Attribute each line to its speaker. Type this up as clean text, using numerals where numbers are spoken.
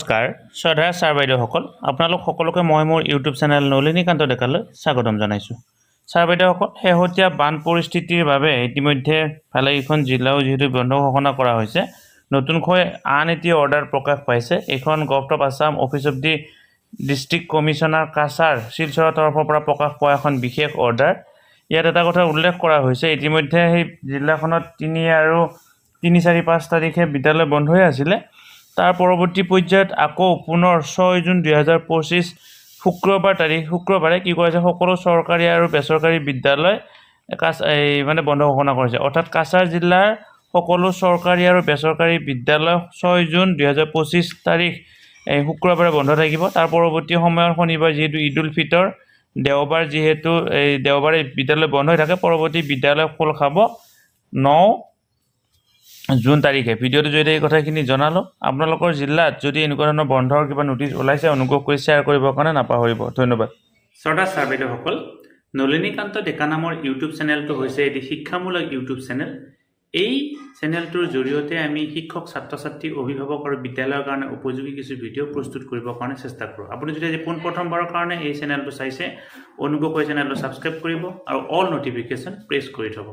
Speaker 1: নমস্কাৰ শ্ৰদ্ধেয় ছাৰ বাইদেউসকল আপোনালোক সকলোকে মই মোৰ ইউটিউব চেনেল নলিনীকান্ত ডেকালৈ স্বাগতম জনাইছোঁ। ছাৰ বাইদেউসকল শেহতীয়া বান পৰিস্থিতিৰ বাবে ইতিমধ্যে ভালেকেইখন জিলাও যিহেতু বন্ধ ঘোষণা কৰা হৈছে, নতুনকৈ আন এটি অৰ্ডাৰ প্ৰকাশ পাইছে। এইখন government of Assam office of the district commissioner Cachar শিলচৰৰ তৰফৰ পৰা প্ৰকাশ পোৱা এখন বিশেষ অৰ্ডাৰ। ইয়াত এটা কথা উল্লেখ কৰা হৈছে, ইতিমধ্যে সেই জিলাখনত 3, 4, 5 তাৰিখে বিদ্যালয় বন্ধ হৈ আছিলে। তাৰ পৰৱৰ্তী পৰ্যায়ত আকৌ পুনৰ 6 জুন 2025 শুক্ৰবাৰে কি কৰিছে, সকলো চৰকাৰী আৰু বেচৰকাৰী বিদ্যালয় বন্ধ ঘোষণা কৰিছে। অৰ্থাৎ কাছাৰ জিলাৰ সকলো চৰকাৰী আৰু বেচৰকাৰী বিদ্যালয় 6 জুন 2025 তাৰিখ শুক্ৰবাৰে বন্ধ থাকিব। তাৰ পৰৱৰ্তী সময়ৰ শনিবাৰ যিহেতু ঈদ উল ফিতৰ, দেওবাৰ যিহেতু দেওবাৰে বিদ্যালয় বন্ধ হৈ থাকে, পৰৱৰ্তী বিদ্যালয় খোল খাব 9 জুন তাৰিখে। ভিডিঅ'টোৰ জৰিয়তে এই কথাখিনি জনালোঁ। আপোনালোকৰ জিলাত যদি এনেকুৱা ধৰণৰ বন্ধৰ কিবা নটিচ ওলাইছে, অনুগ্ৰহ কৰি শ্বেয়াৰ কৰিবৰ কাৰণে নাপাহৰিব। ধন্যবাদ। শ্ৰদ্ধেয় ছাৰ বাইদেউসকল, নলিনীকান্ত ডেকা নামৰ ইউটিউব চেনেলটো হৈছে এটি শিক্ষামূলক ইউটিউব চেনেল। এই চেনেলটোৰ জৰিয়তে আমি শিক্ষক, ছাত্ৰ ছাত্ৰী, অভিভাৱক আৰু বিদ্যালয়ৰ কাৰণে উপযোগী কিছু ভিডিঅ' প্ৰস্তুত কৰিবৰ কাৰণে চেষ্টা কৰোঁ। আপুনি যদি আজি পোনপ্ৰথমবাৰৰ কাৰণে এই চেনেলটো চাইছে, অনুগ্ৰহ কৰি চেনেলটো ছাবস্ক্ৰাইব কৰিব আৰু অল নটিফিকেশ্যন প্ৰেছ কৰি থ'ব।